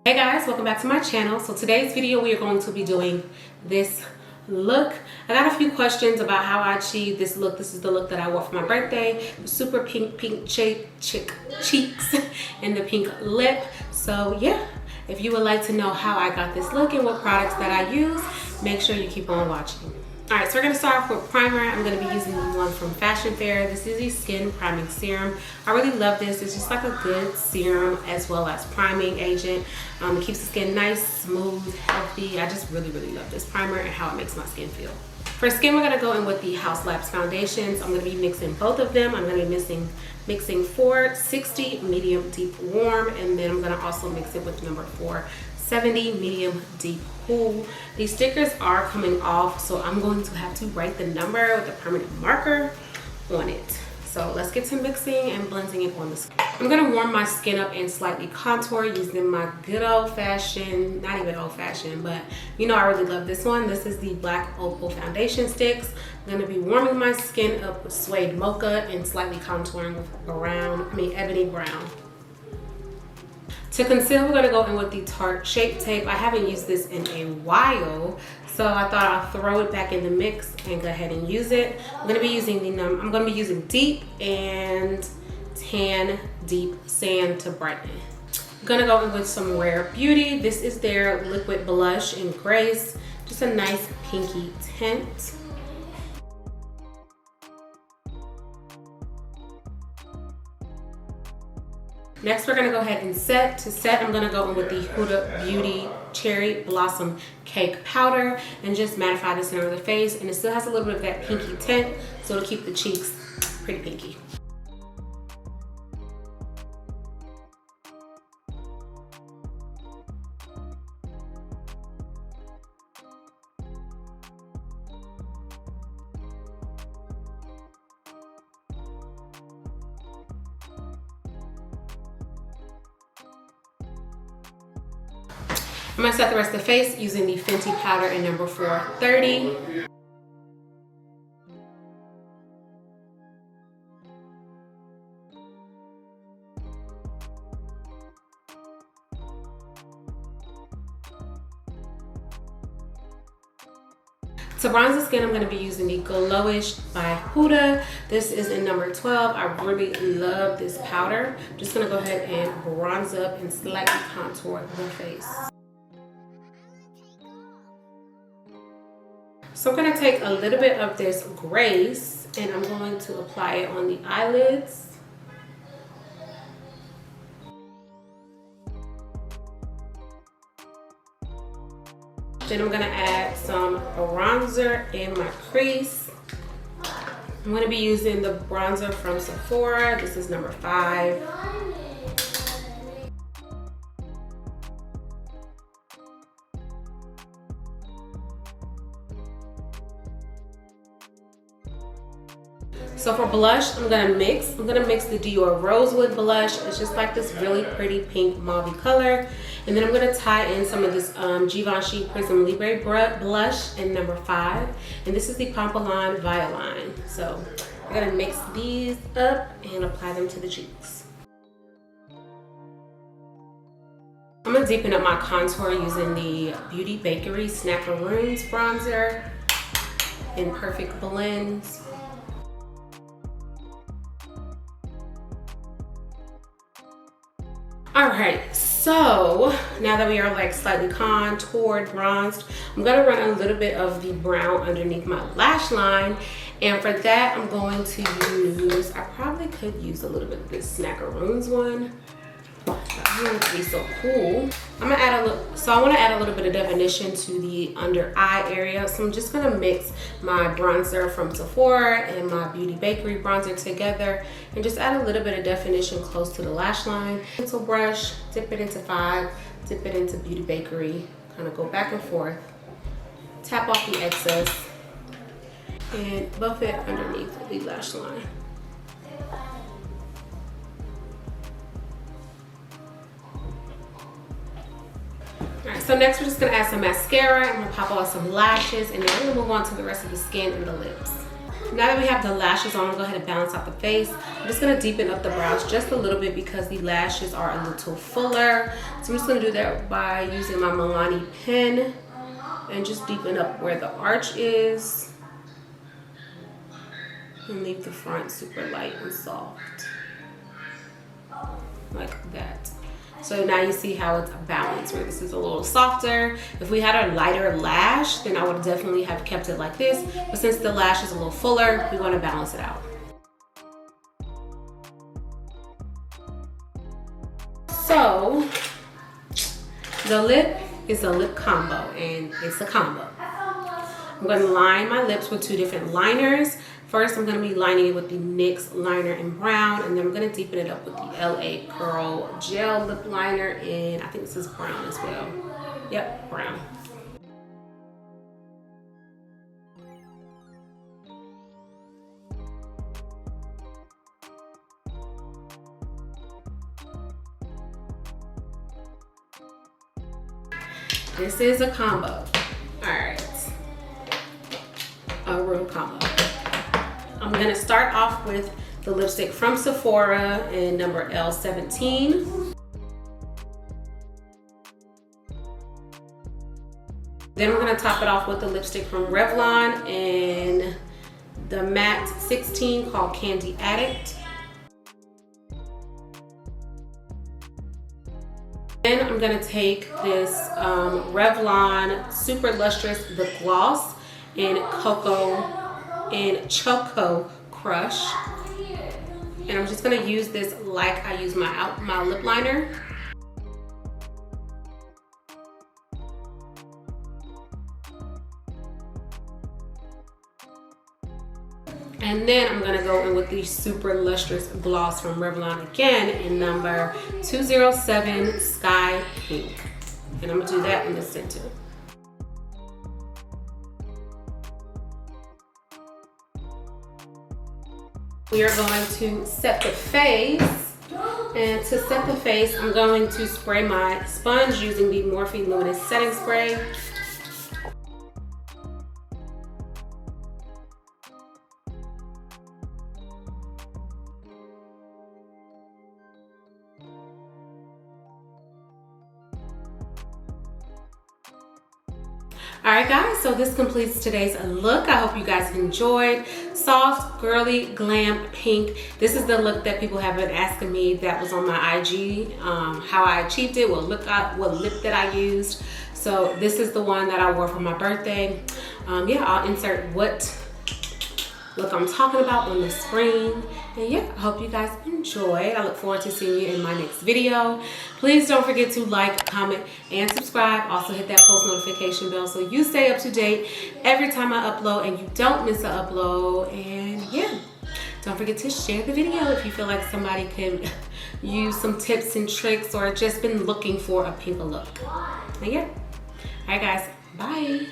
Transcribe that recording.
Hey guys, welcome back to my channel. So today's video we are going to be doing this look. I got a few questions about how I achieved this look. This is the look that I wore for my birthday. The super pink cheeks and the pink lip. So yeah, if you would like to know how I got this look and what products that I use, make sure you keep on watching. Alright, so we're going to start off with primer. I'm going to be using the one from Fashion Fair. This is the Skin Priming Serum. I really love this. It's just like a good serum as well as priming agent. It keeps the skin nice, smooth, healthy. I just really love this primer and how it makes my skin feel. For skin, we're going to go in with the Haus Labs foundations. I'm going to be mixing both of them. I'm going to be mixing 460 medium deep warm, and then I'm going to also mix it with number 470 medium deep cool. These stickers are coming off, so I'm going to have to write the number with a permanent marker on it. So let's get to mixing and blending it on the skin. I'm going to warm my skin up and slightly contour using my good old-fashioned, not even old-fashioned, but you know I really love this one. This is the black Opal foundation sticks. I'm going to be warming my skin up with Suede Mocha and slightly contouring with ebony brown. To conceal, we're going to go in with the Tarte Shape Tape. I haven't used this in a while, so I thought I'll throw it back in the mix and go ahead and use it. I'm going to be using Deep and Tan Deep Sand to brighten. I'm going to go in with some Rare Beauty. This is their liquid blush in Grace. Just a nice pinky tint. Next, we're going to go ahead and set. To set, I'm going to go in with the Huda Beauty Cherry Blossom Cake Powder and just mattify the center of the face. And it still has a little bit of that pinky tint, so it'll keep the cheeks pretty pinky. I'm going to set the rest of the face using the Fenty powder in number 430. To bronze the skin, I'm going to be using the Glowish by Huda. This is in number 12. I really love this powder. I'm just going to go ahead and bronze up and slightly contour the face. So I'm going to take a little bit of this Grace and I'm going to apply it on the eyelids. Then I'm going to add some bronzer in my crease. I'm going to be using the bronzer from Sephora. This is number 5. So for blush, I'm gonna mix the Dior Rosewood blush. It's just like this really pretty pink mauve color. And then I'm gonna tie in some of this Givenchy Prisme Libre blush in number 5. And this is the Pompolon Violine. So I'm gonna mix these up and apply them to the cheeks. I'm gonna deepen up my contour using the Bakerie Snackroons bronzer in Perfect Blends. Alright, so now that we are like slightly contoured, bronzed, I'm going to run a little bit of the brown underneath my lash line. And for that, I'm going to use, I probably could use a little bit of this Snackroons one. I want it to be so cool. I want to add a little bit of definition to the under eye area. So I'm just going to mix my bronzer from Sephora and my Bakerie bronzer together and just add a little bit of definition close to the lash line. Pencil brush, dip it into 5, dip it into Bakerie, kind of go back and forth, tap off the excess, and buff it underneath the lash line. Alright, so next we're just going to add some mascara. I'm going to pop on some lashes, and then we're going to move on to the rest of the skin and the lips. Now that we have the lashes on, I'm gonna go ahead and balance out the face. I'm just gonna deepen up the brows just a little bit because the lashes are a little fuller. So I'm just gonna do that by using my Milani pen and just deepen up where the arch is. And leave the front super light and soft. Like that. So now you see how it's balanced, where this is a little softer. If we had a lighter lash, then I would definitely have kept it like this. But since the lash is a little fuller, we want to balance it out. So the lip is a lip combo, and it's a combo. I'm going to line my lips with two different liners. First, I'm going to be lining it with the NYX liner in brown, and then I'm going to deepen it up with the LA Curl Gel Lip Liner in, I think this is brown as well. Yep, brown. This is a combo. All right, a real combo. I'm gonna start off with the lipstick from Sephora in number L17. Then we're gonna top it off with the lipstick from Revlon in the matte 16 called Candy Addict. Then I'm gonna take this Revlon Super Lustrous Lip Gloss in Choco Crush, and I'm just gonna use this like I use my lip liner. And then I'm gonna go in with the Super Lustrous Gloss from Revlon again in number 207 Sky Pink, and I'm gonna do that in the center. We are going to set the face, and to set the face, I'm going to spray my sponge using the Morphe Luminous Setting Spray. Alright guys, so this completes today's look. I hope you guys enjoyed. Soft, girly, glam, pink. This is the look that people have been asking me that was on my IG, how I achieved it, what lip that I used. So this is the one that I wore for my birthday. Yeah, I'll insert what look I'm talking about on the screen. And yeah, I hope you guys enjoyed. I look forward to seeing you in my next video. Please don't forget to like, comment, and subscribe. Also hit that post notification bell so you stay up to date every time I upload and you don't miss an upload. And yeah, don't forget to share the video if you feel like somebody could use some tips and tricks or just been looking for a pink look. And yeah, all right guys, bye.